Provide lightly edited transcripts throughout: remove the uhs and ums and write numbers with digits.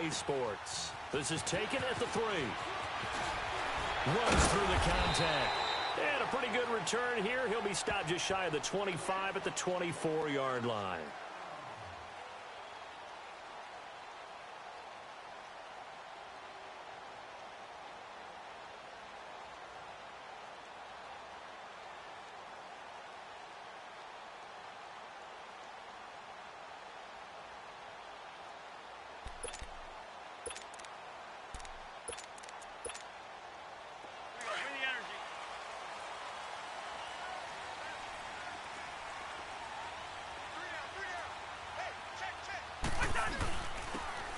EA Sports. This is taken at the 3. Runs through the contact. And a pretty good return here. He'll be stopped just shy of the 25 at the 24-yard line.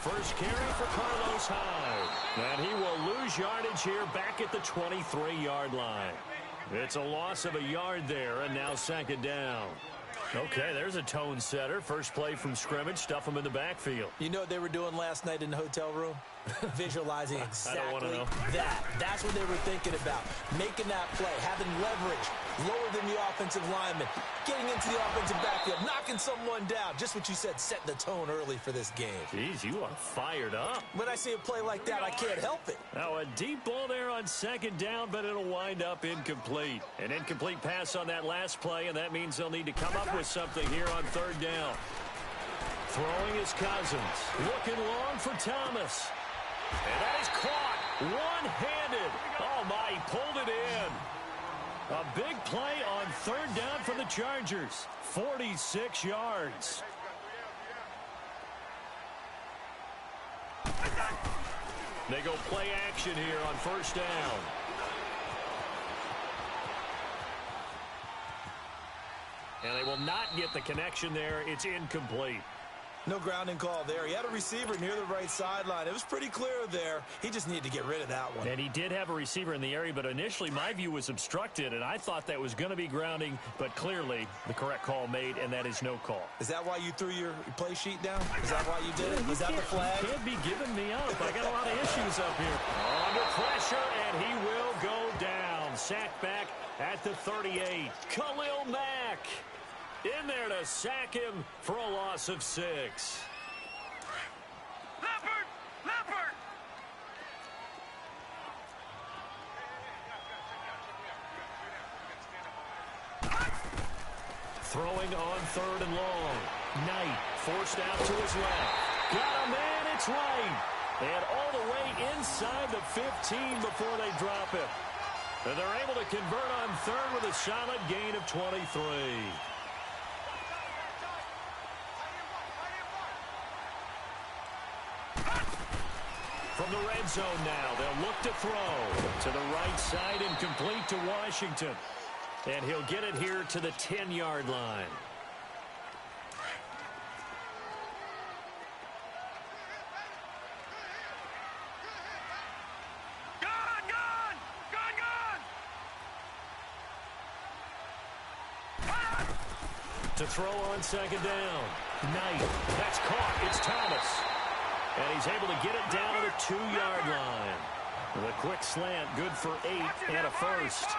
First carry for Carlos Hyde. And he will lose yardage here back at the 23-yard line. It's a loss of a yard there, and now second down. Okay, there's a tone setter. First play from scrimmage, stuff him in the backfield. You know what they were doing last night in the hotel room? Visualizing exactly that. That's what they were thinking about. Making that play, having leverage, lower than the offensive lineman, getting into the offensive backfield, knocking someone down. Just what you said, setting the tone early for this game. Jeez, you are fired up. When I see a play like that, I can't help it. Now a deep ball there on second down, but it'll wind up incomplete. An incomplete pass on that last play, and that means they'll need to come up with something here on third down. Throwing his Cousins. Looking long for Thomas. And that is caught one-handed. Oh, my, he pulled it in. A big play on third down for the Chargers. 46 yards. They go play action here on first down. And they will not get the connection there. It's incomplete. No grounding call there. He had a receiver near the right sideline. It was pretty clear there. He just needed to get rid of that one. And he did have a receiver in the area, but initially my view was obstructed, and I thought that was going to be grounding, but clearly the correct call made, and that is no call. Is that why you threw your play sheet down? Is that why you did it? Was that the flag? You can't be giving me up. I got a lot of issues up here. Under pressure, and he will go down. Sacked back at the 38. Khalil Mack in there to sack him for a loss of 6. Leopard! Throwing on third and long. Knight forced out to his left. Got a man, it's right. And all the way inside the 15 before they drop him. And they're able to convert on third with a solid gain of 23. From the red zone now, they'll look to throw. To the right side and complete to Washington. And he'll get it here to the 10-yard line. To throw on second down. Knight. That's caught. It's Thomas. And he's able to get it down to the 2-yard line. The quick slant, good for 8 and a first.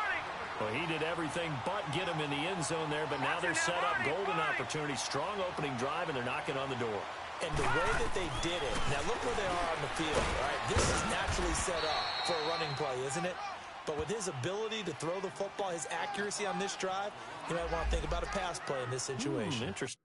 Well, he did everything but get him in the end zone there, but now they're set up. Golden opportunity, strong opening drive, and they're knocking on the door. And the way that they did it, now look where they are on the field, all right? This is naturally set up for a running play, isn't it? But with his ability to throw the football, his accuracy on this drive, you might want to think about a pass play in this situation. Interesting.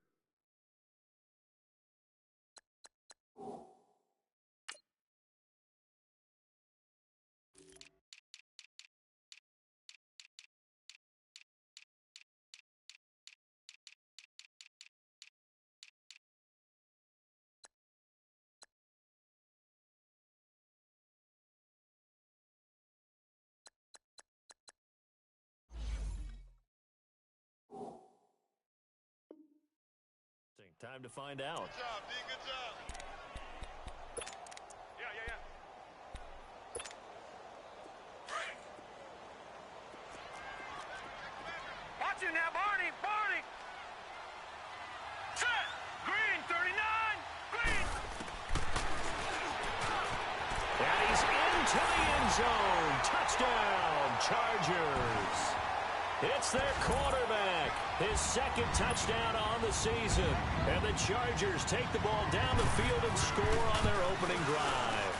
Time to find out. Good job, D. Good job. Yeah. Watch it now, Barney. Set. Green, 39. Green. And he's into the end zone. Touchdown, Chargers. It's their quarterback. His second touchdown on the season. And the Chargers take the ball down the field and score on their opening opening drive.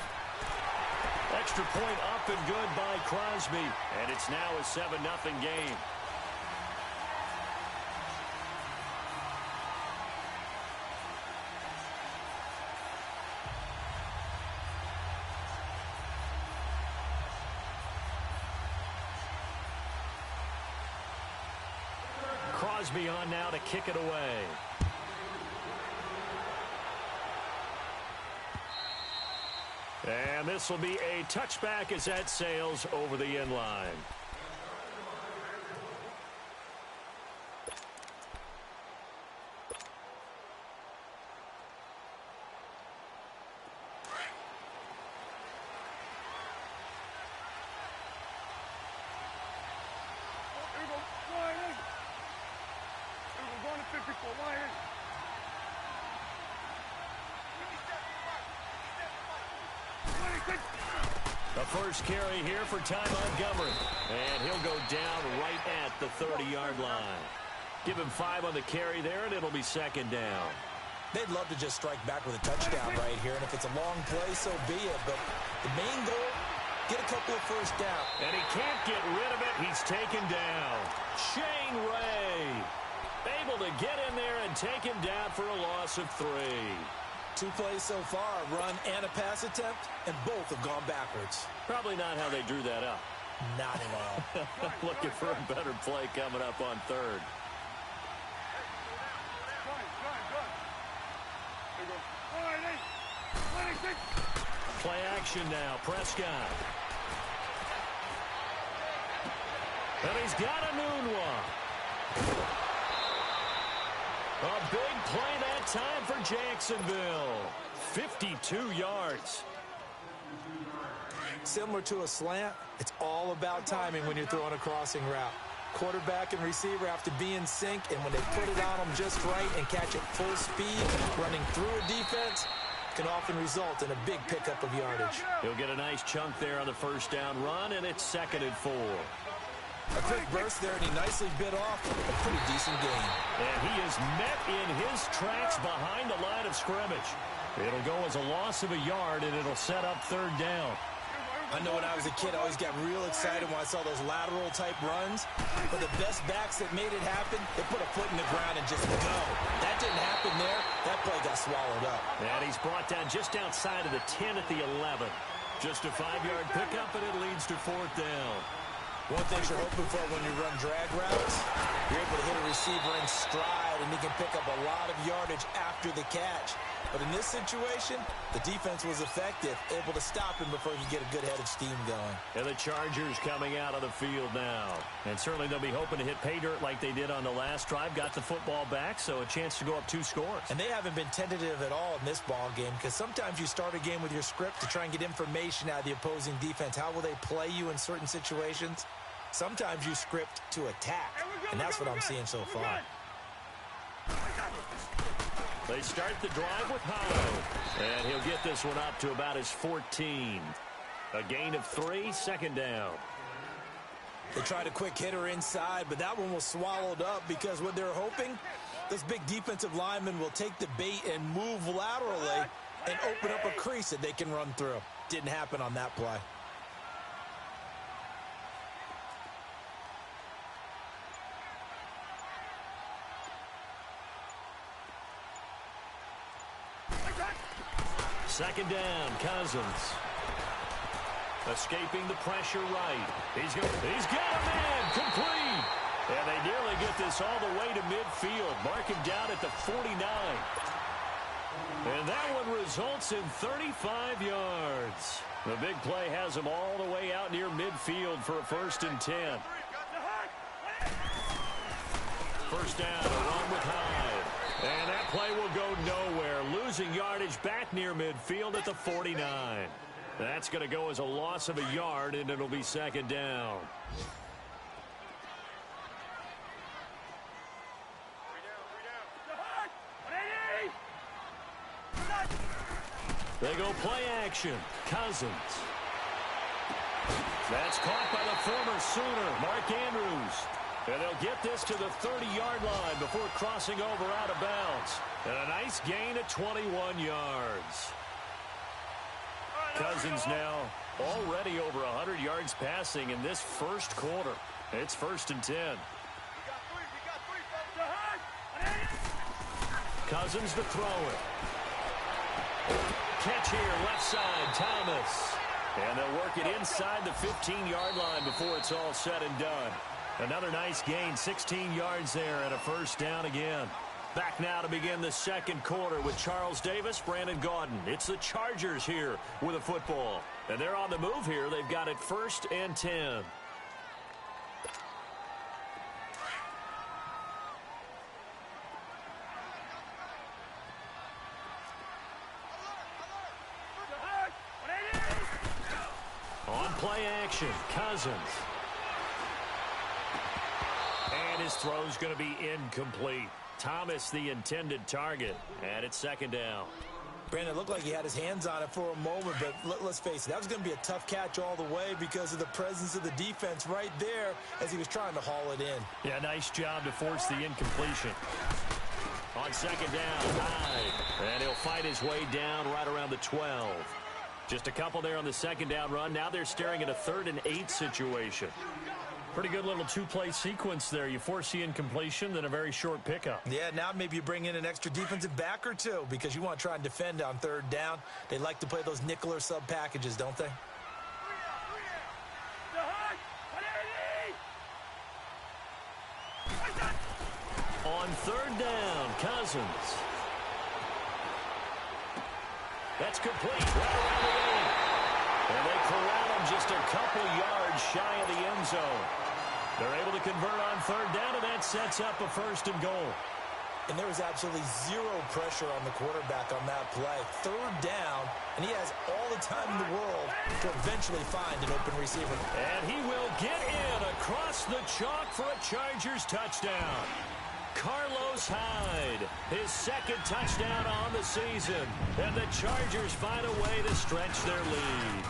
Extra point up and good by Crosby. And it's now a 7-0 game. Crosby on now to kick it away. And this will be a touchback as that sails over the end line. The first carry here for Ty Montgomery. And he'll go down right at the 30-yard line. Give him 5 on the carry there, and it'll be second down. They'd love to just strike back with a touchdown right here, and if it's a long play, so be it. But the main goal, get a couple of first downs. And he can't get rid of it. He's taken down. Shane Ray able to get in there and take him down for a loss of 3. 2 plays so far, a run and a pass attempt, and both have gone backwards. Probably not how they drew that up. Not at all. Looking for a better play coming up on third. Play action now, Prescott. And he's got a noon one. A big play that time for Jacksonville. 52 yards. Similar to a slant, it's all about timing when you're throwing a crossing route. Quarterback and receiver have to be in sync, and when they put it on them just right and catch it full speed, running through a defense can often result in a big pickup of yardage. He'll get a nice chunk there on the first down run, and it's 2nd and 4. A quick burst there, and he nicely bit off a pretty decent gain. And he is met in his tracks behind the line of scrimmage. It'll go as a loss of a yard, and it'll set up 3rd down. I know when I was a kid, I always got real excited when I saw those lateral-type runs. But the best backs that made it happen, they put a foot in the ground and just go. That didn't happen there. That play got swallowed up. And he's brought down just outside of the 10 at the 11. Just a 5-yard pickup, and it leads to 4th down. One thing you're hoping for when you run drag routes, you're able to hit a receiver in stride, and he can pick up a lot of yardage after the catch. But in this situation, the defense was effective, able to stop him before he could get a good head of steam going. And the Chargers coming out on the field now. And certainly they'll be hoping to hit pay dirt like they did on the last drive. Got the football back, so a chance to go up 2 scores. And they haven't been tentative at all in this ball game, because sometimes you start a game with your script to try and get information out of the opposing defense. How will they play you in certain situations? Sometimes you script to attack, and that's what I'm seeing so far. They start the drive with Hollow, and he'll get this one up to about his 14. A gain of 3, 2nd down. They tried a quick hitter inside, but that one was swallowed up because what they're hoping, this big defensive lineman will take the bait and move laterally and open up a crease that they can run through. Didn't happen on that play. Second down, Cousins. Escaping the pressure right. He's got a man, complete. And they nearly get this all the way to midfield. Mark him down at the 49. And that one results in 35 yards. The big play has him all the way out near midfield for a 1st and 10. First down, a run with Hyde. And that play will go nowhere. Losing yardage back near midfield at the 49. That's going to go as a loss of a yard, and it'll be 2nd down. They go play action. Cousins. That's caught by the former Sooner, Mark Andrews. And they'll get this to the 30-yard line before crossing over out of bounds. And a nice gain of 21 yards. Cousins now already over 100 yards passing in this first quarter. It's 1st and 10. Cousins to throw it. Catch here, left side, Thomas. And they'll work it inside the 15-yard line before it's all said and done. Another nice gain, 16 yards there, and a 1st down again. Back now to begin the second quarter with Charles Davis, Brandon Gaudin. It's the Chargers here with a football. And they're on the move here. They've got it 1st and 10. On play action, Cousins. And his throw's going to be incomplete. Thomas, the intended target, and it's 2nd down. Brandon, it looked like he had his hands on it for a moment, but let's face it, that was going to be a tough catch all the way because of the presence of the defense right there as he was trying to haul it in. Yeah, nice job to force the incompletion. On 2nd down, Hyde, and he'll fight his way down right around the 12. Just a couple there on the 2nd down run. Now they're staring at a 3rd and 8 situation. Pretty good little two-play sequence there. You force the incompletion, then a very short pickup. Yeah, now maybe you bring in an extra defensive back or two because you want to try and defend on 3rd down. They like to play those nickel or sub packages, don't they? On 3rd down, Cousins. That's complete right around the 8. And they corral him just a couple yards shy of the end zone. They're able to convert on 3rd down, and that sets up a 1st and goal. And there was absolutely zero pressure on the quarterback on that play. 3rd down, and he has all the time in the world to eventually find an open receiver. And he will get in across the chalk for a Chargers touchdown. Carlos Hyde, his 2nd touchdown on the season. And the Chargers find a way to stretch their lead.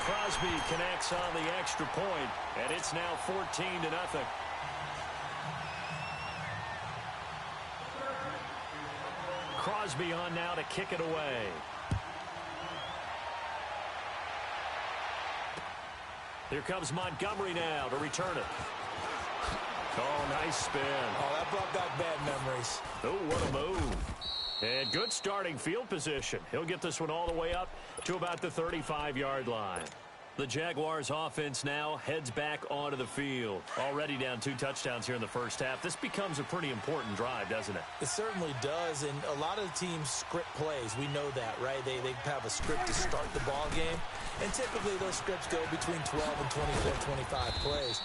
Crosby connects on the extra point, and it's now 14-0. Crosby on now to kick it away. Here comes Montgomery now to return it. Oh, nice spin. Oh, that brought back bad memories. Oh, what a move. And good starting field position. He'll get this one all the way up to about the 35-yard line. The Jaguars offense now heads back onto the field. Already down 2 touchdowns here in the first half. This becomes a pretty important drive, doesn't it? It certainly does, and a lot of the teams script plays. We know that, right? They have a script to start the ball game, and typically those scripts go between 12 and 24, 25 plays.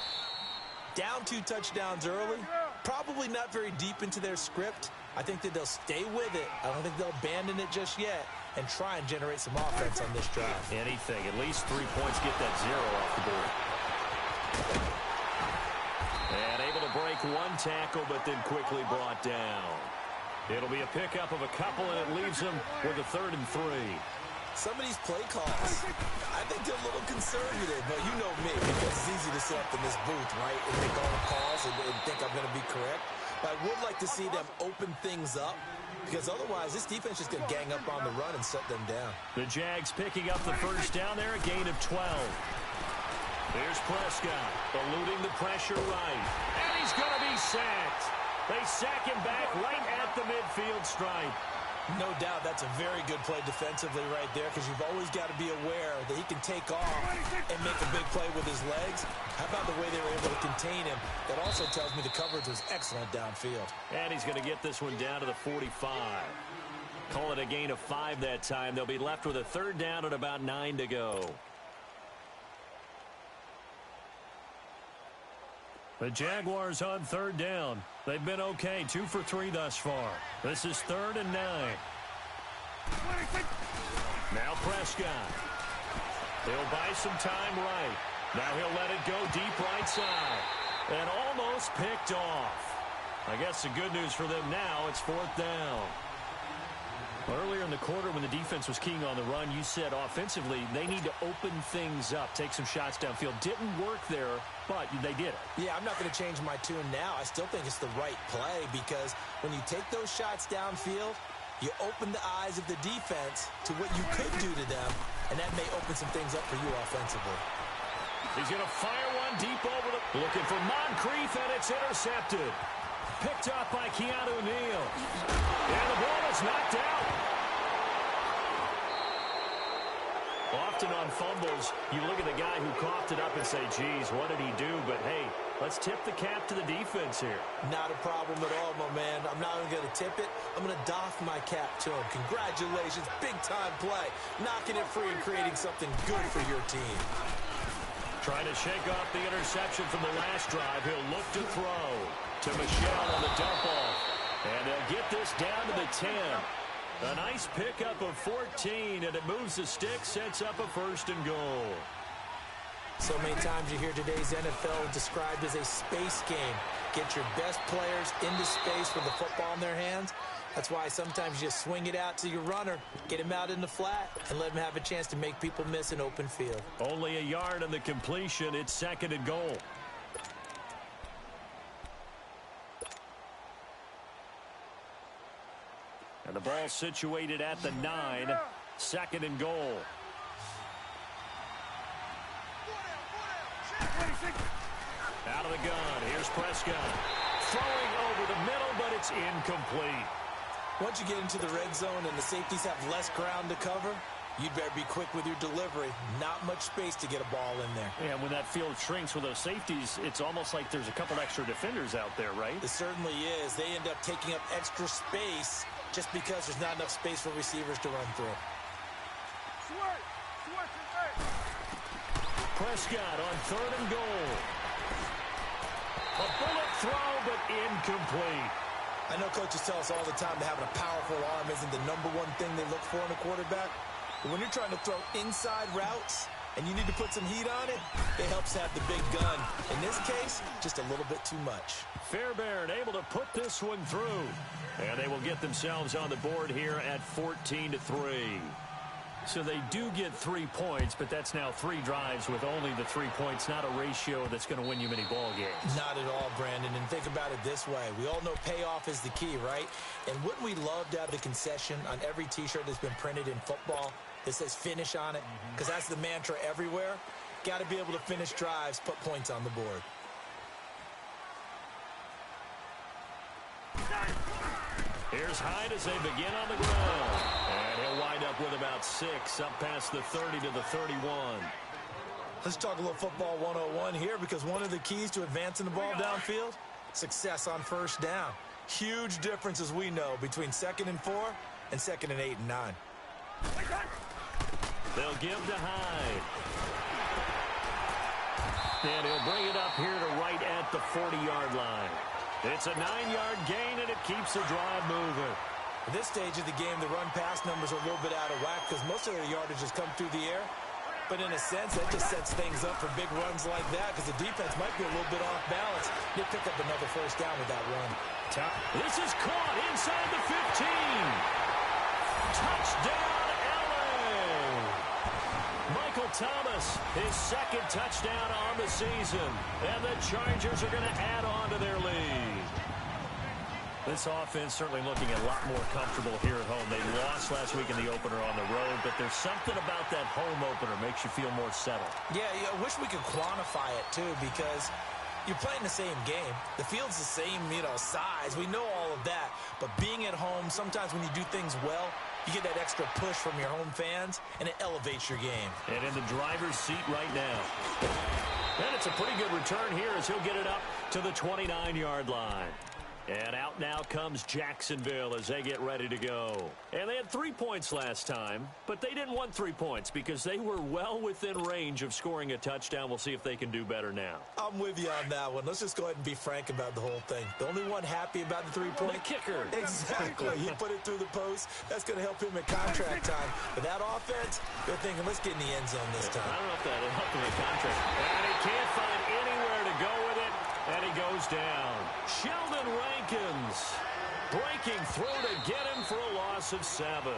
Down 2 touchdowns early, probably not very deep into their script. I think that they'll stay with it. I don't think they'll abandon it just yet and try and generate some offense on this drive. Anything. At least 3 points, get that 0 off the board. And able to break 1 tackle, but then quickly brought down. It'll be a pickup of a couple, and it leaves them with a 3rd and 3. Some of these play calls, I think they're a little conservative. But you know me, because it's easy to sit up in this booth, right, and make all the calls and think I'm going to be correct. But I would like to see them open things up, because otherwise this defense is going to gang up on the run and shut them down. The Jags picking up the 1st down there, a gain of 12. Here's Prescott, eluding the pressure right. And he's going to be sacked. They sack him back right at the midfield stripe. No doubt that's a very good play defensively right there, because you've always got to be aware that he can take off and make a big play with his legs. How about the way they were able to contain him? That also tells me the coverage was excellent downfield. And he's going to get this one down to the 45. Call it a gain of 5 that time. They'll be left with a 3rd down and about 9 to go. The Jaguars on 3rd down. They've been okay, 2 for 3 thus far. This is 3rd and 9. Now Prescott. He'll buy some time right. Now he'll let it go deep right side. And almost picked off. I guess the good news for them now, it's 4th down. Earlier in the quarter when the defense was keying on the run, you said offensively they need to open things up, take some shots downfield. Didn't work there, but they did it. Yeah, I'm not going to change my tune now. I still think it's the right play, because when you take those shots downfield, You open the eyes of the defense to what you could do to them, and that may open some things up for you offensively. He's going to fire one deep over the... Looking for Moncrief, and it's intercepted. Picked up by Keanu Neal. And the ball is knocked out. Often on fumbles, you look at the guy who coughed it up and say, geez, what did he do? But, hey, let's tip the cap to the defense here. Not a problem at all, my man. I'm not even going to tip it. I'm going to doff my cap to him. Congratulations, big-time play. Knocking it free and creating something good for your team. Trying to shake off the interception from the last drive. He'll look to throw to Michel on the dump-off. And they'll get this down to the 10. A nice pickup of 14, and it moves the stick, sets up a 1st and goal. So many times you hear today's NFL described as a space game. Get your best players into space with the football in their hands. That's why sometimes you just swing it out to your runner, get him out in the flat, and let him have a chance to make people miss an open field. Only a yard on the completion. It's 2nd and goal. And the ball situated at the 9. 2nd and goal. Out of the gun. Here's Prescott. Throwing over the middle, but it's incomplete. Once you get into the red zone and the safeties have less ground to cover, you'd better be quick with your delivery. Not much space to get a ball in there. Yeah, when that field shrinks with those safeties, it's almost like there's a couple extra defenders out there, right? It certainly is. They end up taking up extra space just because there's not enough space for receivers to run through. Prescott on 3rd and goal. A bullet throw, but incomplete. I know coaches tell us all the time that having a powerful arm isn't the #1 thing they look for in a quarterback. But when you're trying to throw inside routes and you need to put some heat on it, it helps have the big gun. In this case, just a little bit too much. Fairbairn able to put this one through. And they will get themselves on the board here at 14-3. So they do get 3 points, but that's now 3 drives with only the 3 points, not a ratio that's going to win you many ball games. Not at all, Brandon. And think about it this way. We all know payoff is the key, right? And wouldn't we love to have the concession on every T-shirt that's been printed in football that says finish on it? Because that's the mantra everywhere. Got to be able to finish drives, put points on the board. Here's Hyde as they begin on the ground. And he'll wind up with about 6 up past the 30 to the 31. Let's talk a little football 101 here, because one of the keys to advancing the ball downfield, success on 1st down. Huge difference, as we know, between 2nd and 4 and 2nd and 8 and 9. They'll give to Hyde. And he'll bring it up here to right at the 40-yard line. It's a 9-yard gain, and it keeps the drive moving. At this stage of the game, the run-pass numbers are a little bit out of whack because most of their yardage has come through the air. But in a sense, that just sets things up for big runs like that because the defense might be a little bit off balance. They pick up another 1st down with that run. This is caught inside the 15. Touchdown, LA! Michael Thomas, his 2nd touchdown on the season. And the Chargers are going to add on to their lead. This offense certainly looking a lot more comfortable here at home. They lost last week in the opener on the road, but there's something about that home opener makes you feel more settled. Yeah, I wish we could quantify it, too, because you're playing the same game. The field's the same, size. We know all of that. But being at home, sometimes when you do things well, you get that extra push from your home fans, and it elevates your game. And in the driver's seat right now. And it's a pretty good return here as he'll get it up to the 29-yard line. And out now comes Jacksonville as they get ready to go. And they had 3 points last time, but they didn't want 3 points because they were well within range of scoring a touchdown. We'll see if they can do better now. I'm with you on that one. Let's just go ahead and be frank about the whole thing. The only one happy about the 3-point? The kicker. Exactly. He put it through the post. That's going to help him in contract time. But that offense, they're thinking, let's get in the end zone this time. I don't know if that'll help him in contract. And he can't find anywhere to go with it. And he goes down. Sheldon Rankins breaking through to get him for a loss of 7.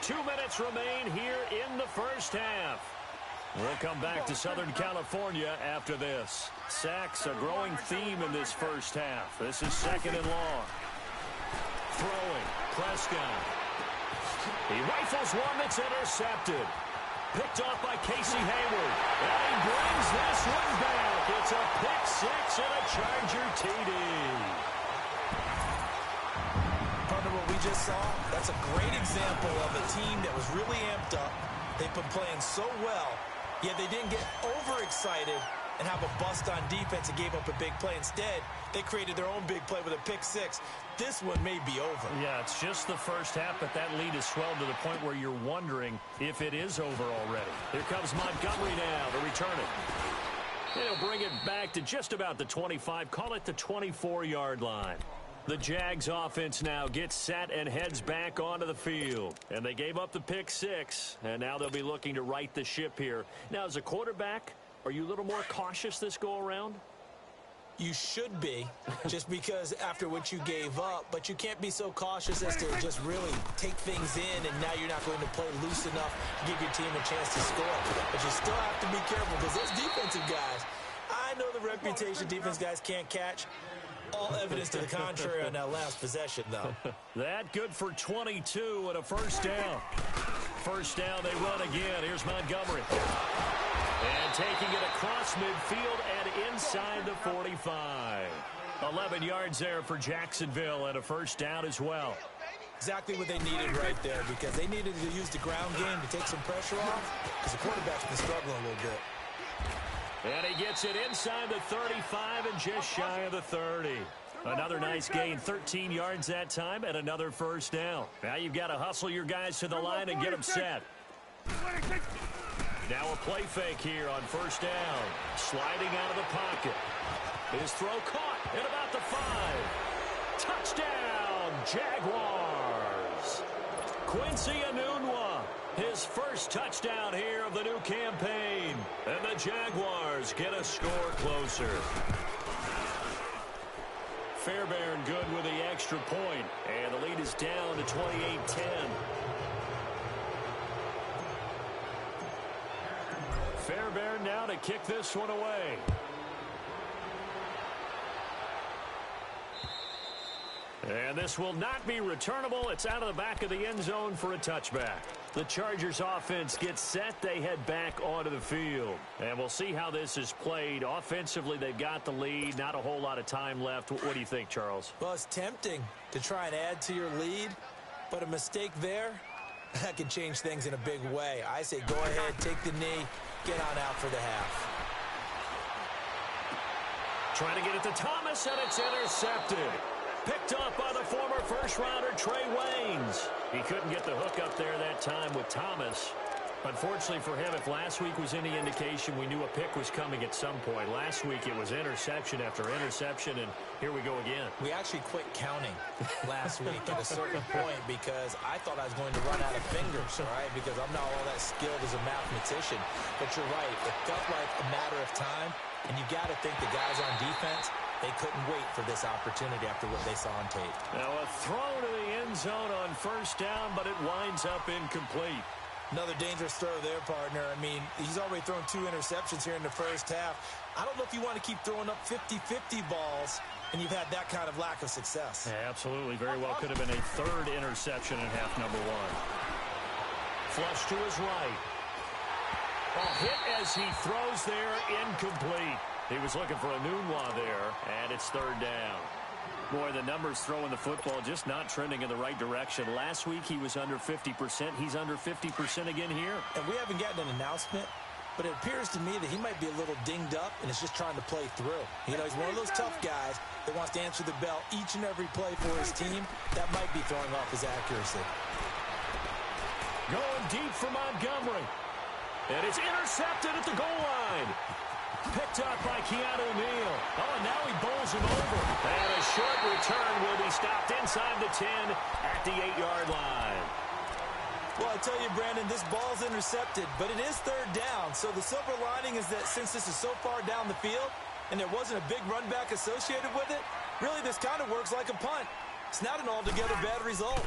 2 minutes remain here in the 1st half. We'll come back to Southern California after this. Sacks a growing theme in this 1st half. This is 2nd and long. Throwing. Prescott. He rifles one that's intercepted. Picked off by Casey Hayward. And he brings this one back. It's a pick six and a Charger TD. Partner, what we just saw, that's a great example of a team that was really amped up. They've been playing so well, yet they didn't get overexcited and have a bust on defense and gave up a big play. Instead, they created their own big play with a pick six. This one may be over. Yeah, it's just the first half, but that lead has swelled to the point where you're wondering if it is over already. Here comes Montgomery now to return it. He'll bring it back to just about the 25, call it the 24-yard line. The Jags offense now gets set and heads back onto the field. And they gave up the pick six, and now they'll be looking to right the ship here. Now, as a quarterback, are you a little more cautious this go-around? You should be, just because after what you gave up, but you can't be so cautious as to just really take things in, and now you're not going to play loose enough to give your team a chance to score. But you still have to be careful, because those defensive guys, I know the reputation defense guys can't catch. All evidence to the contrary on that last possession, though. That good for 22 and a first down. First down, they run again. Here's Montgomery. And taking it across midfield and inside the 45. 11 yards there for Jacksonville and a first down as well. Exactly what they needed right there, because they needed to use the ground game to take some pressure off, because the quarterback's been struggling a little bit. And he gets it inside the 35 and just shy of the 30. Another nice gain, 13 yards that time, and another first down. Now you've got to hustle your guys to the line and get them set. Now a play fake here on first down. Sliding out of the pocket. His throw caught at about the 5. Touchdown, Jaguars. Quincy Enunwa, his first touchdown here of the new campaign. And the Jaguars get a score closer. Fairbairn good with the extra point. And the lead is down to 28-10. Fairbairn now to kick this one away. And this will not be returnable. It's out of the back of the end zone for a touchback. The Chargers offense gets set. They head back onto the field. And we'll see how this is played. Offensively, they've got the lead. Not a whole lot of time left. What do you think, Charles? Well, it's tempting to try and add to your lead, but a mistake there, that can change things in a big way. I say go ahead, take the knee, get on out for the half. Trying to get it to Thomas, and it's intercepted. Picked up by the former first-rounder Trey Waynes. He couldn't get the hook up there that time with Thomas. Unfortunately for him, if last week was any indication, we knew a pick was coming at some point. Last week it was interception after interception, and here we go again. We actually quit counting last week at a certain point because I thought I was going to run out of fingers, all right, because I'm not all that skilled as a mathematician. But you're right. It felt like a matter of time, and you got to think the guys on defense, they couldn't wait for this opportunity after what they saw on tape. Now a throw to the end zone on first down, but it winds up incomplete. Another dangerous throw there, partner. I mean, he's already thrown 2 interceptions here in the first half. I don't know if you want to keep throwing up 50-50 balls, and you've had that kind of lack of success. Yeah, absolutely. Very well could have been a 3rd interception in half number 1. Flush to his right. A hit as he throws there, incomplete. He was looking for Enunwa there, and it's 3rd down. Boy, the numbers throwing the football just not trending in the right direction. Last week he was under 50%. He's under 50% again here. And we haven't gotten an announcement, but it appears to me that he might be a little dinged up and is just trying to play through. You know, he's one of those tough guys that wants to answer the bell each and every play for his team. That might be throwing off his accuracy. Going deep for Montgomery. And it's intercepted at the goal line. Picked up by Keanu Neal. Oh, and now he bowls him over. And a short return will be stopped inside the 10 at the 8-yard line. Well, I tell you, Brandon, this ball's intercepted, but it is 3rd down. So the silver lining is that since this is so far down the field and there wasn't a big run back associated with it, really this kind of works like a punt. It's not an altogether bad result.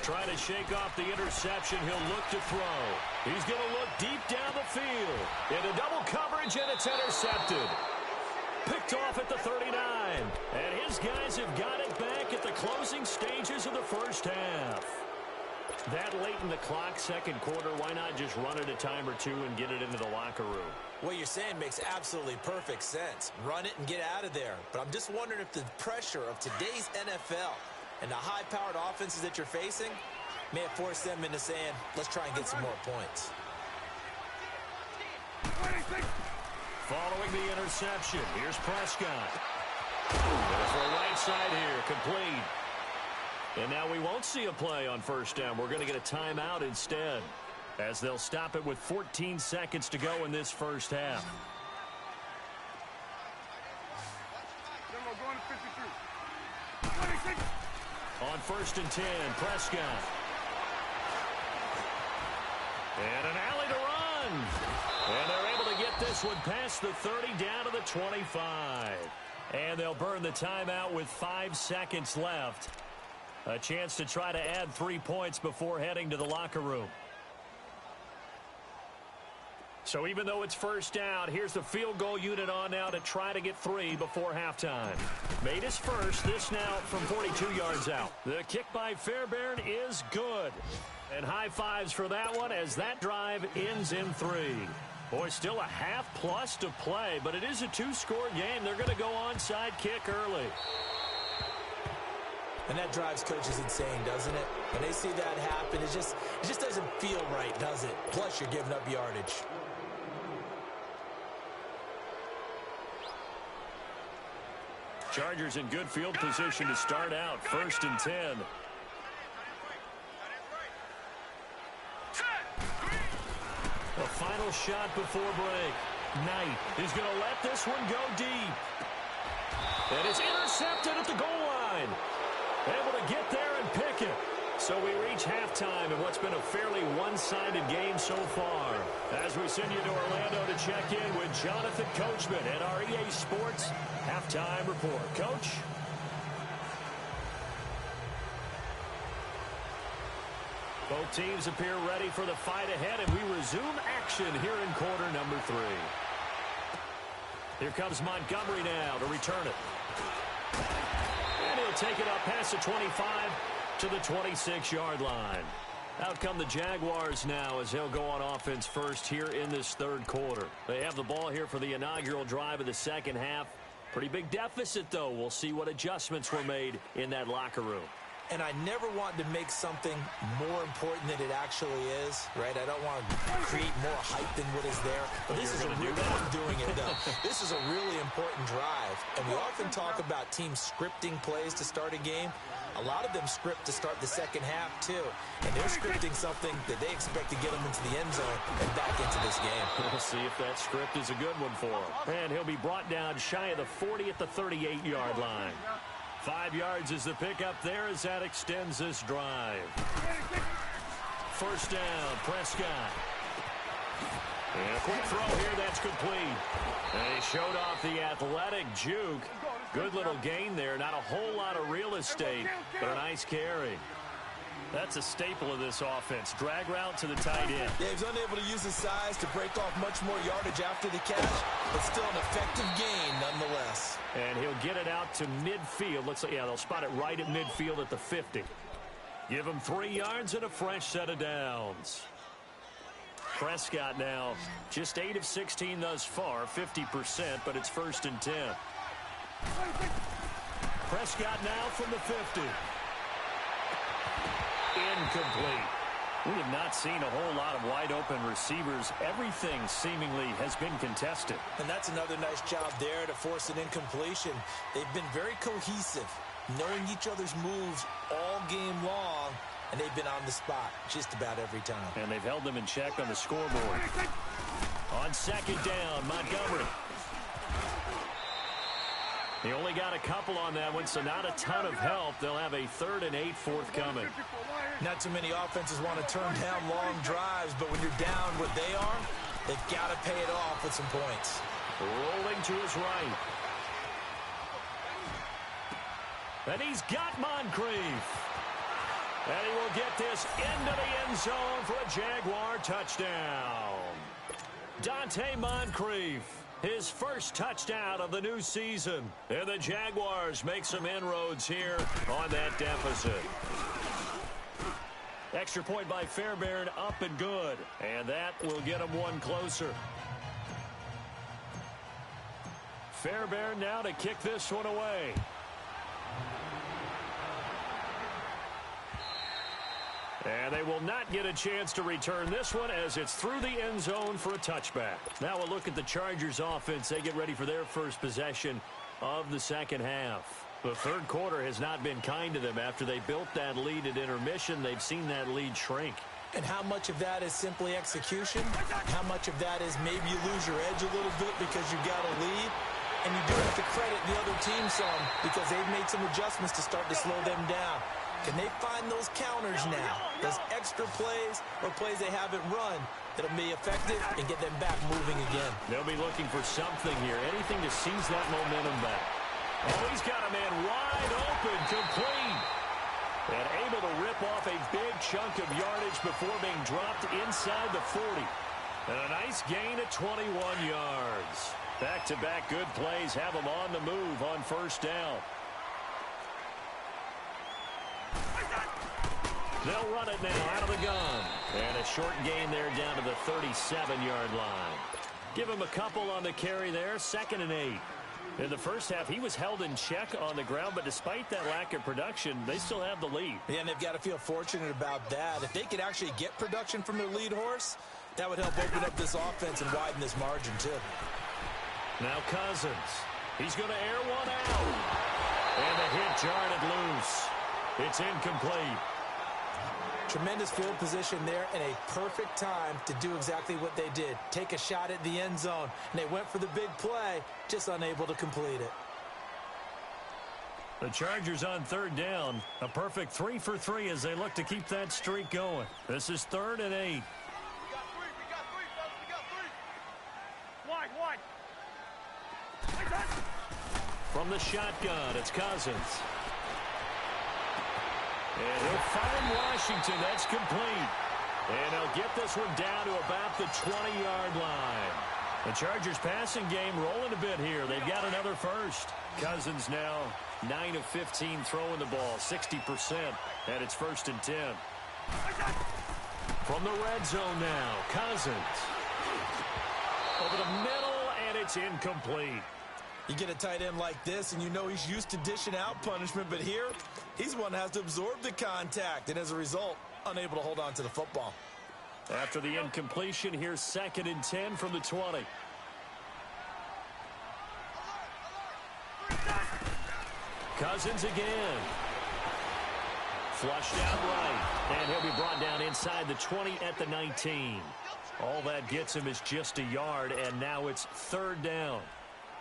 Trying to shake off the interception. He'll look to throw. He's going to look deep down the field. Into double coverage, and it's intercepted. Picked off at the 39. And his guys have got it back at the closing stages of the first half. That late in the clock, second quarter, why not just run it a time or two and get it into the locker room? What you're saying makes absolutely perfect sense. Run it and get out of there. But I'm just wondering if the pressure of today's NFL and the high-powered offenses that you're facing may have forced them into saying, let's try and get some more points. Following the interception, here's Prescott. For a right side here, complete. And now we won't see a play on first down. We're going to get a timeout instead, as they'll stop it with 14 seconds to go in this first half. On 1st and 10, Prescott. And an alley to run. And they're able to get this one past the 30 down to the 25. And they'll burn the timeout with 5 seconds left. A chance to try to add 3 points before heading to the locker room. So even though it's first down, here's the field goal unit on now to try to get 3 before halftime. Made his first, this now from 42 yards out. The kick by Fairbairn is good. And high fives for that one as that drive ends in 3. Boy, still a half plus to play, but it is a 2-score game. They're going to go onside kick early. And that drives coaches insane, doesn't it? When they see that happen, it just doesn't feel right, does it? Plus, you're giving up yardage. Chargers in good field position to start out. 1st and 10. The final shot before break. Knight is going to let this one go deep. And it's intercepted at the goal line. Able to get there and pick it. So we reach halftime in what's been a fairly one-sided game so far. As we send you to Orlando to check in with Jonathan Coachman at our EA Sports Halftime Report. Coach? Both teams appear ready for the fight ahead, and we resume action here in quarter number 3. Here comes Montgomery now to return it. And he'll take it up past the 25 to the 26-yard line. Out come the Jaguars now as they'll go on offense first here in this third quarter. They have the ball here for the inaugural drive of the second half. Pretty big deficit, though. We'll see what adjustments were made in that locker room. And I never want to make something more important than it actually is, right? I don't want to create more hype than what is there. But this is a really, I'm doing it, though. This is a really important drive. And we often talk about teams scripting plays to start a game. A lot of them script to start the second half, too. And they're scripting something that they expect to get them into the end zone and back into this game. We'll see if that script is a good one for him. And he'll be brought down shy of the 40 at the 38-yard line. 5 yards is the pickup there as that extends this drive. First down, Prescott. And a quick throw here, that's complete. And he showed off the athletic juke. Good little gain there. Not a whole lot of real estate, but a nice carry. That's a staple of this offense. Drag route to the tight end. Yeah, he's unable to use his size to break off much more yardage after the catch, but still an effective gain nonetheless. And he'll get it out to midfield. Looks like, yeah, they'll spot it right at midfield at the 50. Give him 3 yards and a fresh set of downs. Prescott now just 8 of 16 thus far, 50%, but it's 1st and 10. Prescott now from the 50. Incomplete. We have not seen a whole lot of wide-open receivers. Everything seemingly has been contested. And that's another nice job there to force an incompletion. They've been very cohesive, knowing each other's moves all game long, and they've been on the spot just about every time. And they've held them in check on the scoreboard. On second down, Montgomery. He only got a couple on that one, so not a ton of help. They'll have a 3rd and 8 forthcoming. Not too many offenses want to turn down long drives, but when you're down what they are, they've got to pay it off with some points. Rolling to his right. And he's got Moncrief. And he will get this into the end zone for a Jaguar touchdown. Dante Moncrief His first touchdown of the new season. And the Jaguars make some inroads here on that deficit. Extra point by Fairbairn, up and good. And that will get him one closer. Fairbairn now to kick this one away. And they will not get a chance to return this one as it's through the end zone for a touchback. Now a look at the Chargers offense. They get ready for their first possession of the second half. The third quarter has not been kind to them. After they built that lead at intermission, they've seen that lead shrink. And how much of that is simply execution? How much of that is maybe you lose your edge a little bit because you got a lead? And you do have to credit the other team some because they've made some adjustments to start to slow them down. Can they find those counters now, those extra plays or plays they haven't run that'll be effective and get them back moving again? They'll be looking for something here, anything to seize that momentum back. Oh, he's got a man wide open, complete. And able to rip off a big chunk of yardage before being dropped inside the 40. And a nice gain of 21 yards. Back-to-back good plays have them on the move on first down. They'll run it now out of the gun. And a short gain there down to the 37-yard line. Give him a couple on the carry there, 2nd and 8. In the first half, he was held in check on the ground, but despite that lack of production, they still have the lead. Yeah, and they've got to feel fortunate about that. If they could actually get production from their lead horse, that would help open up this offense and widen this margin, too. Now Cousins. He's going to air one out. And the hit jarred it loose. It's incomplete. Tremendous field position there and a perfect time to do exactly what they did. Take a shot at the end zone. And they went for the big play, just unable to complete it. The Chargers on third down. A perfect 3 for 3 as they look to keep that streak going. This is 3rd and 8. We got three, fellas. We got three. Wide. From the shotgun, it's Cousins. And he'll find Washington. That's complete. And they'll get this one down to about the 20-yard line. The Chargers passing game rolling a bit here. They've got another first. Cousins now 9 of 15 throwing the ball, 60%. And it's 1st and 10. From the red zone now, Cousins. Over the middle, and it's incomplete. You get a tight end like this, and you know he's used to dishing out punishment, but here, he's the one that has to absorb the contact, and as a result, unable to hold on to the football. After the incompletion, here's 2nd and 10 from the 20. Cousins again. Flushed out right, and he'll be brought down inside the 20 at the 19. All that gets him is just a yard, and now it's 3rd down.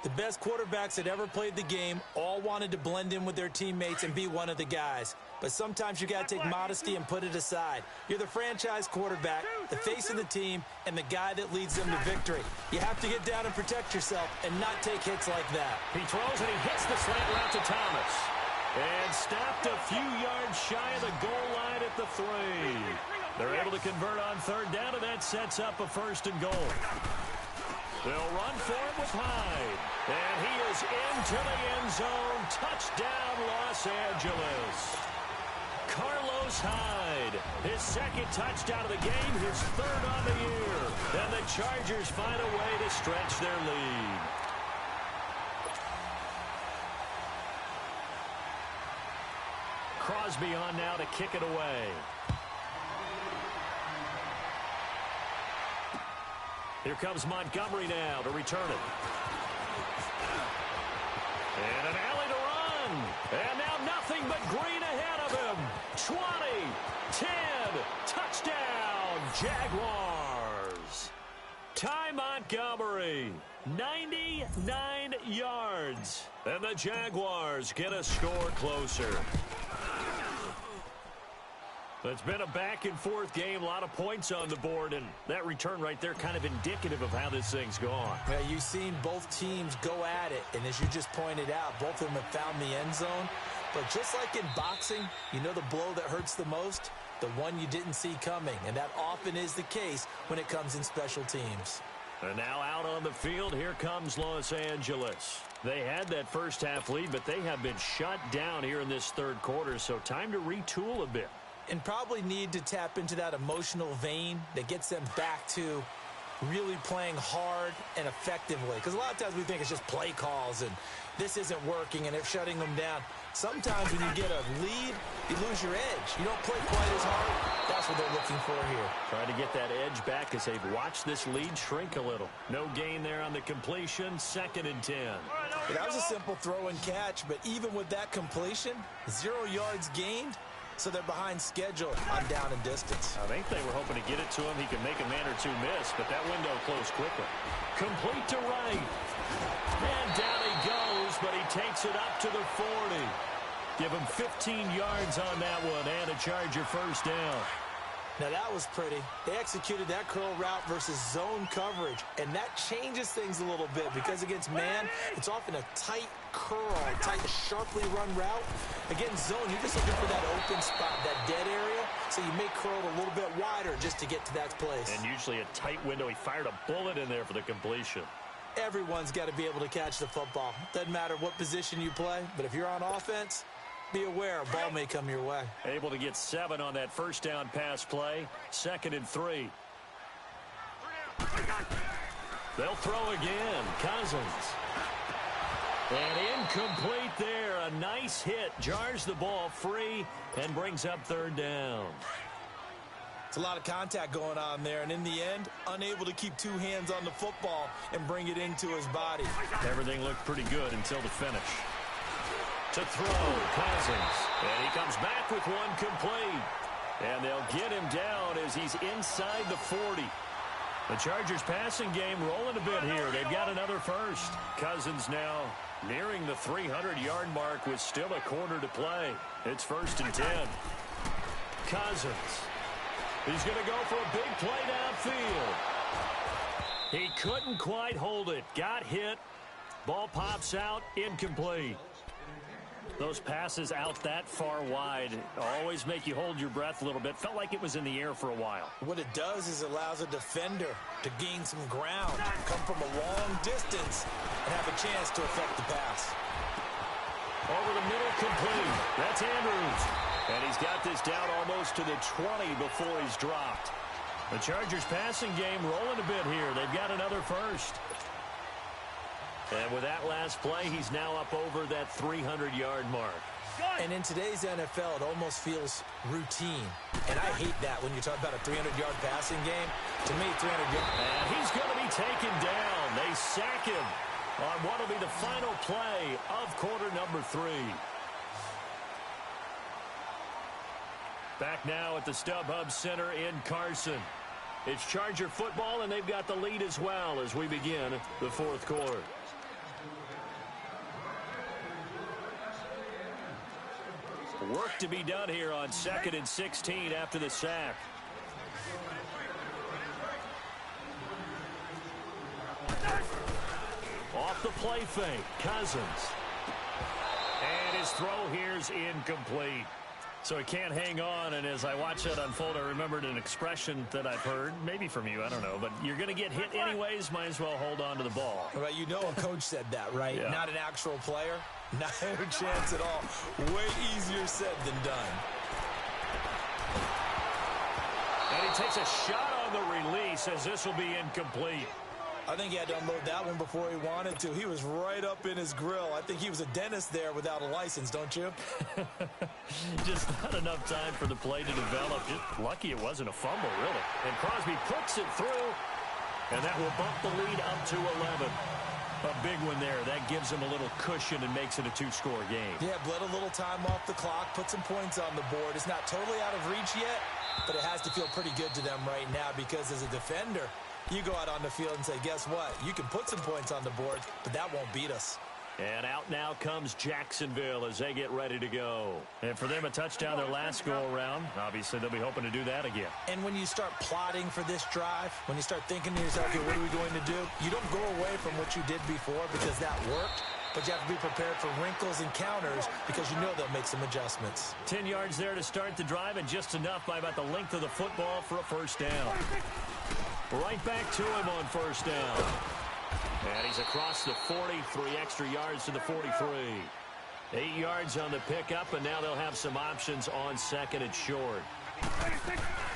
The best quarterbacks that ever played the game all wanted to blend in with their teammates and be one of the guys. But sometimes you got to take modesty and put it aside. You're the franchise quarterback, the face of the team, and the guy that leads them to victory. You have to get down and protect yourself and not take hits like that. He throws and he hits the slant route to Thomas. And stopped a few yards shy of the goal line at the 3. They're able to convert on 3rd down, and that sets up a 1st and goal. They'll run for it with Hyde. And he is into the end zone. Touchdown, Los Angeles. Carlos Hyde, his 2nd touchdown of the game, his 3rd on the year. And the Chargers find a way to stretch their lead. Crosby on now to kick it away. Here comes Montgomery now to return it. And an alley to run. And now nothing but green ahead of him. 20, 10, touchdown, Jaguars. Ty Montgomery, 99 yards. And the Jaguars get a score closer. It's been a back-and-forth game, a lot of points on the board, and that return right there kind of indicative of how this thing's gone. Yeah, you've seen both teams go at it, and as you just pointed out, both of them have found the end zone. But just like in boxing, you know the blow that hurts the most? The one you didn't see coming, and that often is the case when it comes in special teams. And now out on the field, here comes Los Angeles. They had that first half lead, but they have been shut down here in this third quarter, so time to retool a bit. And probably need to tap into that emotional vein that gets them back to really playing hard and effectively. Because a lot of times we think it's just play calls and this isn't working and they're shutting them down. Sometimes when you get a lead, you lose your edge. You don't play quite as hard. That's what they're looking for here. Trying to get that edge back as they've watched this lead shrink a little. No gain there on the completion. 2nd and 10. Yeah, that was a simple throw and catch, but even with that completion, 0 yards gained. So they're behind schedule on down and distance. I think they were hoping to get it to him. He could make a man or two miss, but that window closed quickly. Complete to right. And down he goes, but he takes it up to the 40. Give him 15 yards on that one and a Charger first down. Now that was pretty. They executed that curl route versus zone coverage, and that changes things a little bit because against man, it's often a tight curl, tight, sharply run route. Against zone, you're just looking for that open spot, that dead area, so you may curl it a little bit wider just to get to that place. And usually a tight window. He fired a bullet in there for the completion. Everyone's got to be able to catch the football. Doesn't matter what position you play, but if you're on offense, be aware, a ball may come your way. Able to get 7 on that first down pass play. 2nd and 3. They'll throw again. Cousins. And incomplete there. A nice hit. Jars the ball free and brings up 3rd down. It's a lot of contact going on there, and in the end, unable to keep 2 hands on the football and bring it into his body. Everything looked pretty good until the finish. To throw, Cousins. And he comes back with one complete. And they'll get him down as he's inside the 40. The Chargers passing game rolling a bit here. They've got another first. Cousins now nearing the 300-yard mark with still a quarter to play. It's 1st and 10. Cousins. He's going to go for a big play downfield. He couldn't quite hold it. Got hit. Ball pops out. Incomplete. Those passes out that far wide always make you hold your breath a little bit. Felt like it was in the air for a while. What it does is allows a defender to gain some ground, come from a long distance, and have a chance to affect the pass. Over the middle, complete. That's Andrews. And he's got this down almost to the 20 before he's dropped. The Chargers passing game rolling a bit here. They've got another first. And with that last play, he's now up over that 300-yard mark. And in today's NFL, it almost feels routine. And I hate that when you talk about a 300-yard passing game. To me, 300 yards. And he's going to be taken down. They sack him on what will be the final play of quarter number 3. Back now at the StubHub Center in Carson. It's Charger football, and they've got the lead as well as we begin the 4th quarter. Work to be done here on 2nd and 16 after the sack. Off the play fake, Cousins. And his throw here's incomplete. So he can't hang on, and as I watch that unfold, I remembered an expression that I've heard, maybe from you, I don't know, but you're going to get hit anyways, might as well hold on to the ball. Well, you know a coach said that, right? Yeah. Not an actual player. Not a chance at all. Way easier said than done. And he takes a shot on the release as this will be incomplete. I think he had to unload that one before he wanted to. He was right up in his grill. I think he was a dentist there without a license, don't you? Just not enough time for the play to develop. Just lucky it wasn't a fumble, really. And Crosby puts it through, and that will bump the lead up to 11. A big one there. That gives him a little cushion and makes it a 2-score game. Yeah, bled a little time off the clock, put some points on the board. It's not totally out of reach yet, but it has to feel pretty good to them right now because as a defender, you go out on the field and say, guess what? You can put some points on the board, but that won't beat us. And out now comes Jacksonville as they get ready to go. And for them, a touchdown their last go-around. Obviously, they'll be hoping to do that again. And when you start plotting for this drive, when you start thinking to yourself, okay, what are we going to do? You don't go away from what you did before because that worked, but you have to be prepared for wrinkles and counters because you know they'll make some adjustments. 10 yards there to start the drive and just enough by about the length of the football for a first down. Right back to him on first down. And he's across the 40, 3 extra yards to the 43. 8 yards on the pickup, and now they'll have some options on second and short.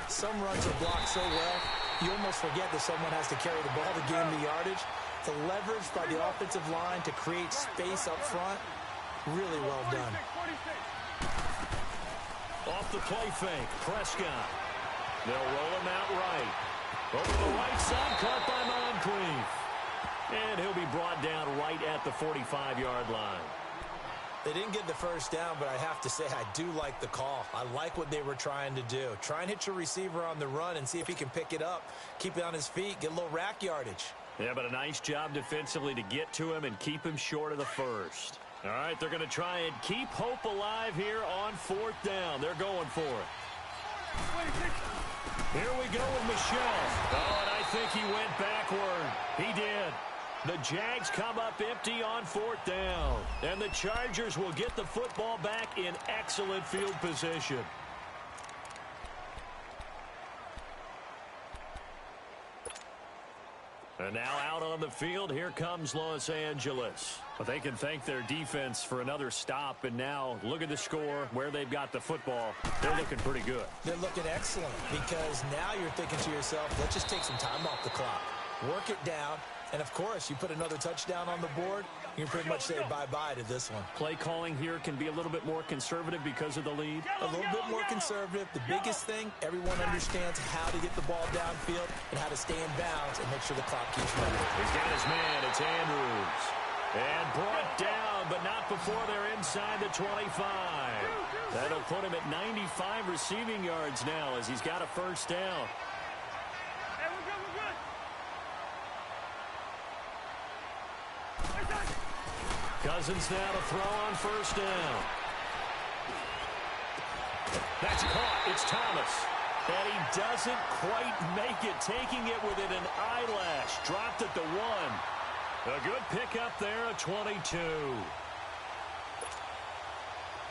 Some runs are blocked so well, you almost forget that someone has to carry the ball to gain the yardage. The leverage by the offensive line to create space up front, really well done. Off the play fake, Prescott. They'll roll him out right. Over the right side, caught by Moncrief. And he'll be brought down right at the 45-yard line. They didn't get the first down, but I have to say I do like the call. I like what they were trying to do. Try and hit your receiver on the run and see if he can pick it up. Keep it on his feet, get a little rack yardage. Yeah, but a nice job defensively to get to him and keep him short of the first. All right, they're going to try and keep hope alive here on fourth down. They're going for it. Here we go with Michelle. Oh, and I think he went backward. He did. The Jags come up empty on fourth down. And the Chargers will get the football back in excellent field position. And now out on the field, here comes Los Angeles. But they can thank their defense for another stop. And now look at the score, where they've got the football. They're looking pretty good. They're looking excellent because now you're thinking to yourself, let's just take some time off the clock. Work it down. And, of course, you put another touchdown on the board, you can pretty much say bye-bye to this one. Play calling here can be a little bit more conservative because of the lead. A little bit more conservative. The biggest thing, everyone understands how to get the ball downfield and how to stay in bounds and make sure the clock keeps running. He's got his man. It's Andrews. And brought down, but not before they're inside the 25. That'll put him at 95 receiving yards now as he's got a first down. Cousins now to throw on first down. That's caught. It's Thomas. And he doesn't quite make it, taking it within an eyelash. Dropped at the 1. A good pickup there, a 22.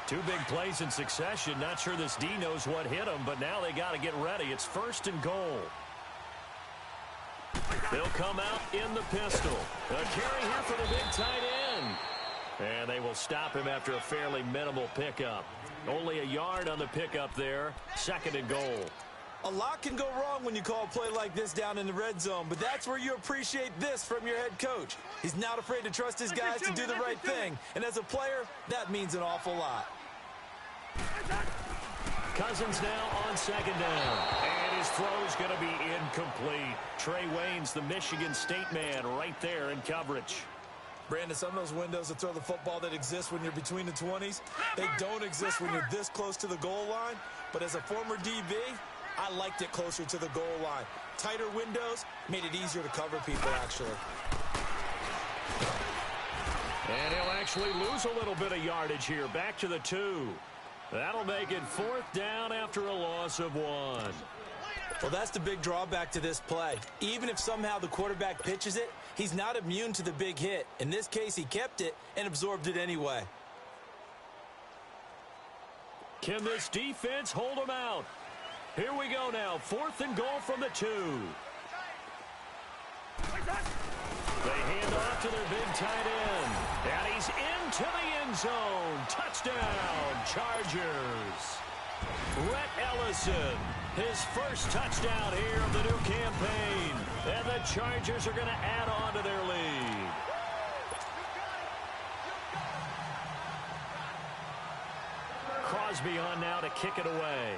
2 big plays in succession. Not sure this D knows what hit him, but now they got to get ready. It's first and goal. They'll come out in the pistol. A carry here for the big tight end. And they will stop him after a fairly minimal pickup. Only a yard on the pickup there. Second and goal. A lot can go wrong when you call a play like this down in the red zone, but that's where you appreciate this from your head coach. He's not afraid to trust his guys to do the right thing. And as a player, that means an awful lot. Cousins now on second down. And his throw's going to be incomplete. Trey Wayne's the Michigan State man right there in coverage. Brandon, some of those windows to throw the football that exist when you're between the 20s, they don't exist when you're this close to the goal line. But as a former DB, I liked it closer to the goal line. Tighter windows made it easier to cover people, actually. And he'll actually lose a little bit of yardage here. Back to the 2. That'll make it fourth down after a loss of 1. Well, that's the big drawback to this play. Even if somehow the quarterback pitches it, he's not immune to the big hit. In this case, he kept it and absorbed it anyway. Can this defense hold him out? Here we go now. Fourth and goal from the 2. They hand off to their big tight end. And he's into the end zone. Touchdown, Chargers. Rhett Ellison, his first touchdown here of the new campaign. And the Chargers are going to add on to their lead. Crosby on now to kick it away.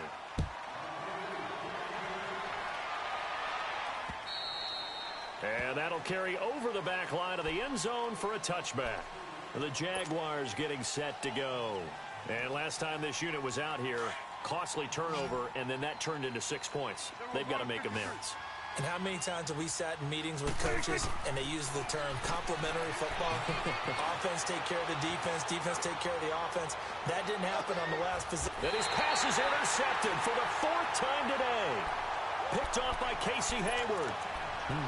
And that'll carry over the back line of the end zone for a touchback. The Jaguars getting set to go. And last time this unit was out here, costly turnover, and then that turned into 6 points. They've got to make amends. And how many times have we sat in meetings with coaches and they use the term complementary football? Offense take care of the defense, defense take care of the offense. That didn't happen on the last possession. And his pass is intercepted for the 4th time today. Picked off by Casey Hayward.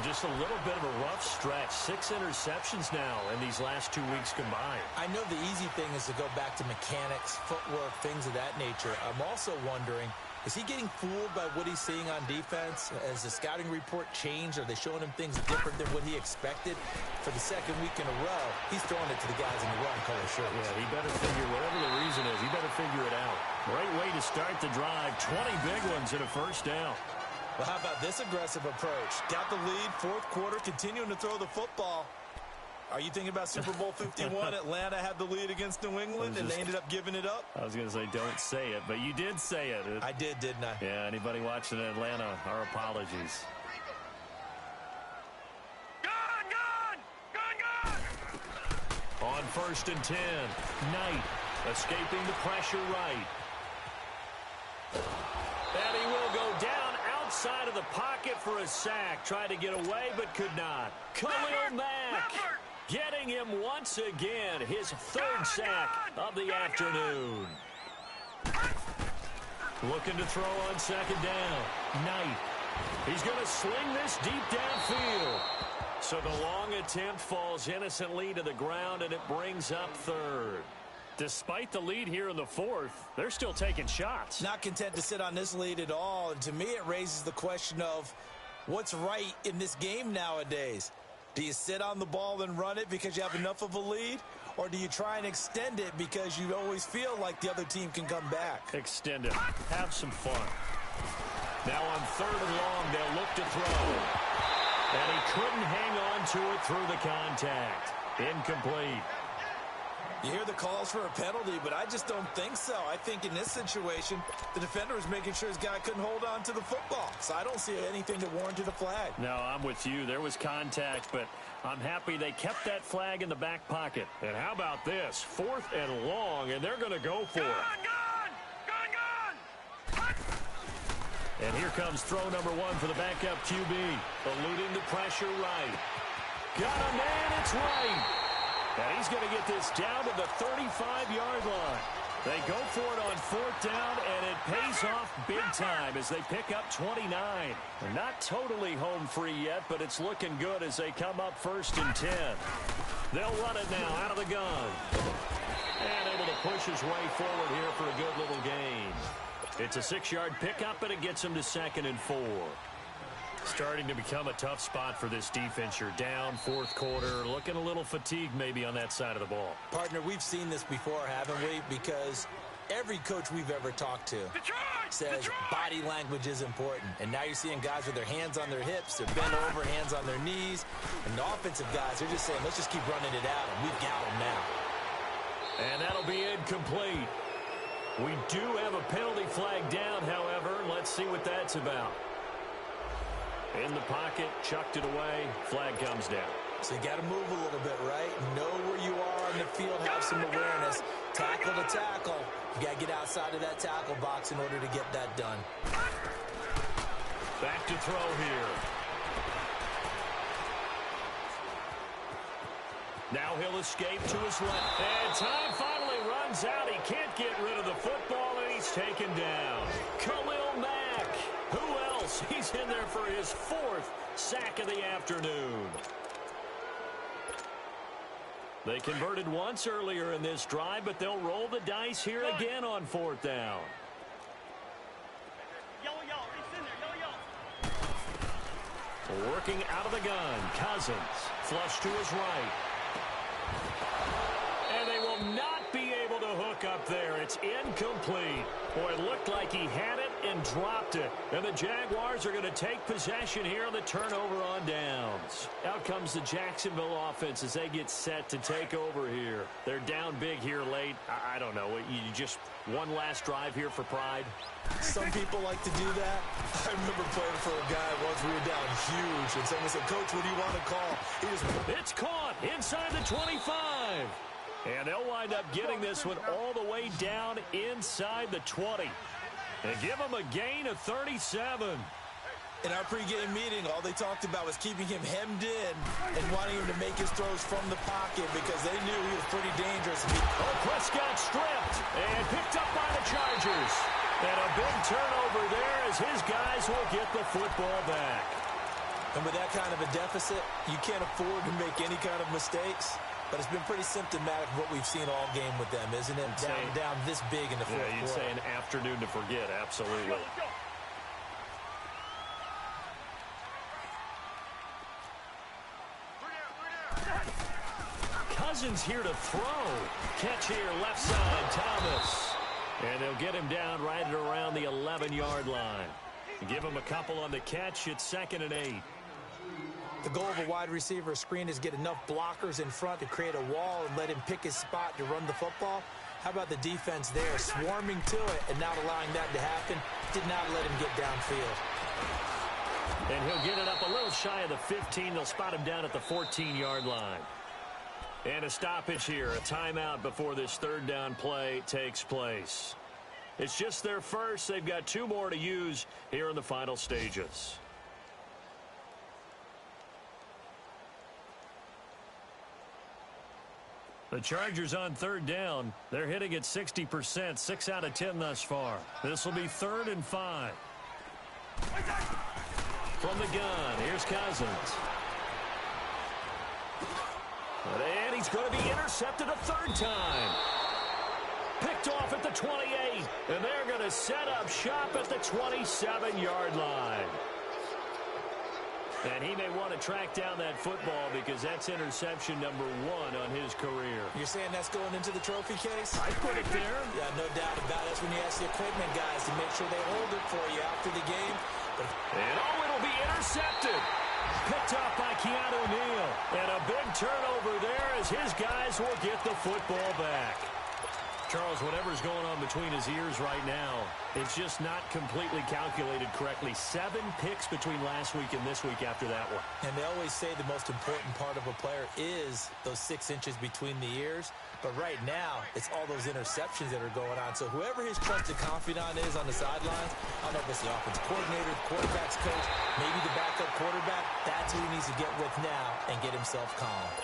Just a little bit of a rough stretch. 6 interceptions now in these last 2 weeks combined. I know the easy thing is to go back to mechanics, footwork, things of that nature. I'm also wondering, Is he getting fooled by what he's seeing on defense? Has the scouting report changed? Are they showing him things different than what he expected? For the second week in a row, he's throwing it to the guys in the run color shirts. Yeah, he better figure, whatever the reason is, he better figure it out. Great way to start the drive. 20 big ones and a first down. Well, how about this aggressive approach? Got the lead, fourth quarter, continuing to throw the football. Are you thinking about Super Bowl 51? Atlanta had the lead against New England, and they ended up giving it up? I was going to say, don't say it, but you did say it. I did, didn't I? Yeah, anybody watching Atlanta, our apologies. On 1st and 10, Knight escaping the pressure right. And he will go down outside of the pocket for a sack. Tried to get away, but could not. Khalil Mack getting him once again. His third sack of the afternoon. Looking to throw on second down. Knight. He's going to sling this deep downfield. So the long attempt falls innocently to the ground, and it brings up third. Despite the lead here in the fourth, they're still taking shots. Not content to sit on this lead at all. And to me, it raises the question of what's right in this game nowadays. Do you sit on the ball and run it because you have enough of a lead? Or do you try and extend it because you always feel like the other team can come back? Extend it. Have some fun. Now on 3rd and long, they'll look to throw. And he couldn't hang on to it through the contact. Incomplete. You hear the calls for a penalty, but I just don't think so. I think in this situation, the defender was making sure his guy couldn't hold on to the football. So I don't see anything that warranted a flag. No, I'm with you. There was contact, but I'm happy they kept that flag in the back pocket. And how about this? 4th and long, and they're going to go for it. And here comes throw number 1 for the backup QB. Eluding the pressure right. Got a man, it's right. And he's going to get this down to the 35-yard line. They go for it on 4th down, and it pays off big time as they pick up 29. They're not totally home free yet, but it's looking good as they come up 1st and 10. They'll run it now out of the gun. And able to push his way forward here for a good little gain. It's a 6-yard pickup, and it gets him to 2nd and 4. Starting to become a tough spot for this defense. You're down 4th quarter, looking a little fatigued maybe on that side of the ball. Partner, we've seen this before, haven't we? Because every coach we've ever talked to says body language is important. And now you're seeing guys with their hands on their hips, they're bent over, hands on their knees. And the offensive guys, they're just saying, let's just keep running it out, and we've got them now. And that'll be incomplete. We do have a penalty flag down, however. Let's see what that's about. In the pocket, chucked it away, flag comes down. So you got to move a little bit, right? Know where you are on the field, have some awareness. Tackle to tackle. You got to get outside of that tackle box in order to get that done. Back to throw here. Now he'll escape to his left. And time finally runs out. He can't get rid of the football, and he's taken down. Khalil Mack. Who else? He's in there for his 4th sack of the afternoon. They converted once earlier in this drive, but they'll roll the dice here again on 4th down. Working out of the gun. Cousins. Flush to his right. And they will not be able to hook up there. It's incomplete. Boy, it looked like he had it and dropped it. And the Jaguars are going to take possession here on the turnover on downs. Out comes the Jacksonville offense as they get set to take over here. They're down big here late. I don't know. You just one last drive here for pride. Some people like to do that. I remember playing for a guy once we were down huge, and someone said, Coach, what do you want to call? It's caught inside the 25. And they'll wind up getting this one all the way down inside the 20. And give him a gain of 37. In our pregame meeting, all they talked about was keeping him hemmed in and wanting him to make his throws from the pocket because they knew he was pretty dangerous. Prescott stripped and picked up by the Chargers. And a big turnover there as his guys will get the football back. And with that kind of a deficit, you can't afford to make any kind of mistakes. But it's been pretty symptomatic of what we've seen all game with them, isn't it? Down this big in the fourth quarter. You'd say an afternoon to forget, absolutely. Let's go. Cousins here to throw. Catch here, left side, Thomas. And they'll get him down right at around the 11-yard line. Give him a couple on the catch. It's 2nd and 8. The goal of a wide receiver screen is get enough blockers in front to create a wall and let him pick his spot to run the football. How about the defense there, swarming to it and not allowing that to happen? Did not let him get downfield. And he'll get it up a little shy of the 15. They'll spot him down at the 14-yard line. And a stoppage here, a timeout before this 3rd down play takes place. It's just their first. They've got 2 more to use here in the final stages. The Chargers on 3rd down. They're hitting at 60%, 6 out of 10 thus far. This will be 3rd and 5. From the gun, here's Cousins. And he's going to be intercepted a 3rd time. Picked off at the 28. And they're going to set up shop at the 27-yard line. And he may want to track down that football because that's interception number 1 on his career. You're saying that's going into the trophy case? I put it there. Yeah, no doubt about it. That's when you ask the equipment guys to make sure they hold it for you after the game. And it'll be intercepted. Picked up by Keanu Neal. And a big turnover there as his guys will get the football back. Charles, whatever's going on between his ears right now, it's just not completely calculated correctly. 7 picks between last week and this week after that one. And they always say the most important part of a player is those 6 inches between the ears. But right now, it's all those interceptions that are going on. So whoever his trusted confidant is on the sidelines, I don't know if it's the offensive coordinator, the quarterback's coach, maybe the backup quarterback, that's who he needs to get with now and get himself calm.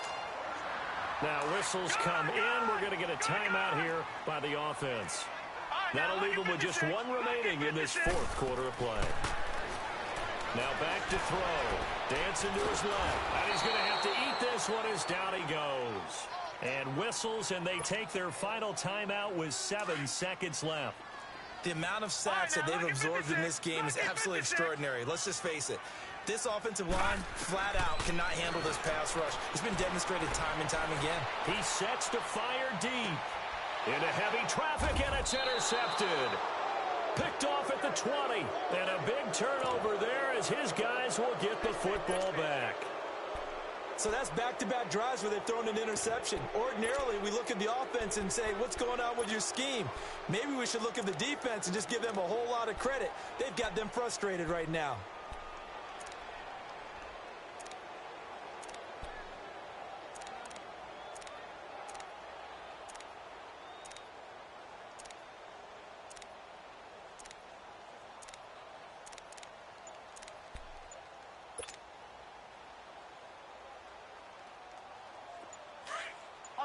Now whistles come in. We're going to get a timeout here by the offense. That'll leave them with just 1 remaining in this 4th quarter of play. Now back to throw. Dancing to his left. And he's going to have to eat this one as down he goes. And whistles, and they take their final timeout with 7 seconds left. The amount of sacks that they've absorbed in this game is absolutely extraordinary. Let's just face it. This offensive line, flat out, cannot handle this pass rush. It's been demonstrated time and time again. He sets to fire deep. Into heavy traffic, and it's intercepted. Picked off at the 20. And a big turnover there as his guys will get the football back. So that's back-to-back drives where they've thrown an interception. Ordinarily, we look at the offense and say, what's going on with your scheme? Maybe we should look at the defense and just give them a whole lot of credit. They've got them frustrated right now.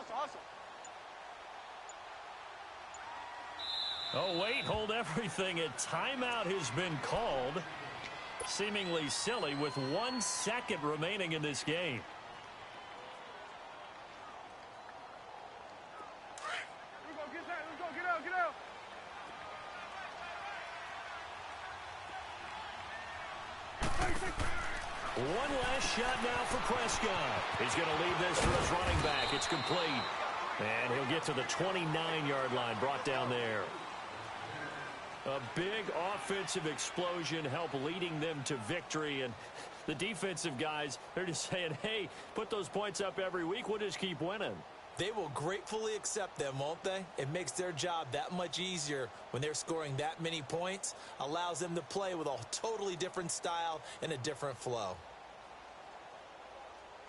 Hustle. Oh, wait, hold everything. A timeout has been called. Seemingly silly with 1 second remaining in this game. Here we go, get out. One last shot now for Prescott. He's going to leave this for his running back. It's complete. And he'll get to the 29-yard line, brought down there. A big offensive explosion helped leading them to victory. And the defensive guys, they're just saying, hey, put those points up every week. We'll just keep winning. They will gratefully accept them, won't they? It makes their job that much easier when they're scoring that many points. Allows them to play with a totally different style and a different flow.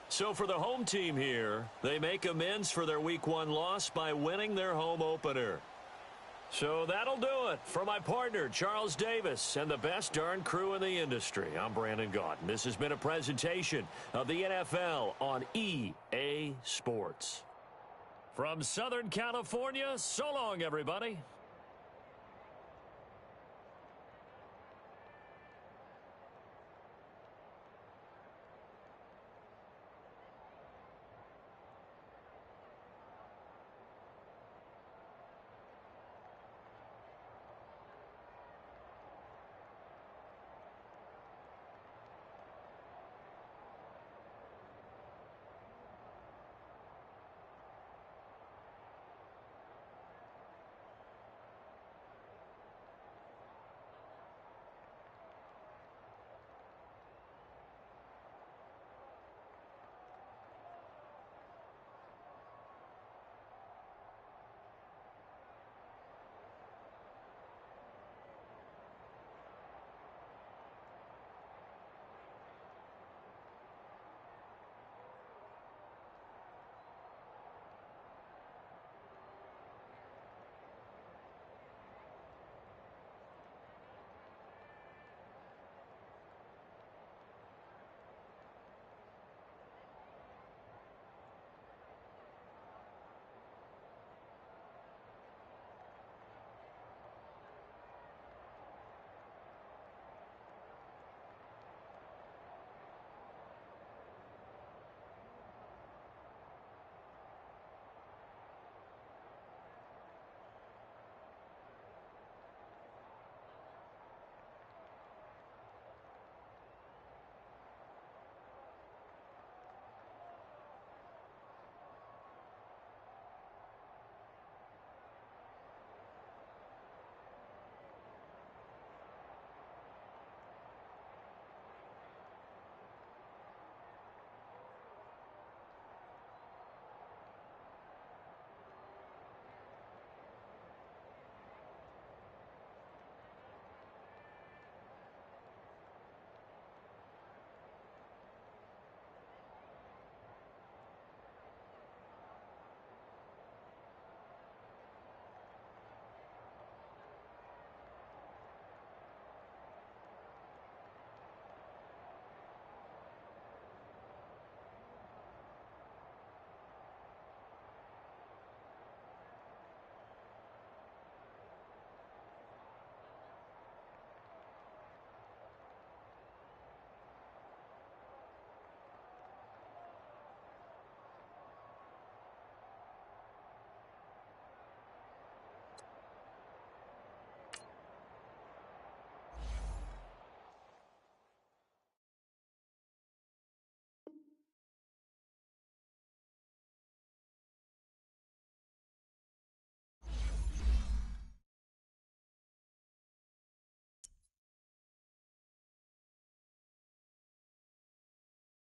So for the home team here, they make amends for their Week 1 loss by winning their home opener. So that'll do it. For my partner, Charles Davis, and the best darn crew in the industry, I'm Brandon Gaudin. This has been a presentation of the NFL on EA Sports. From Southern California, so long, everybody.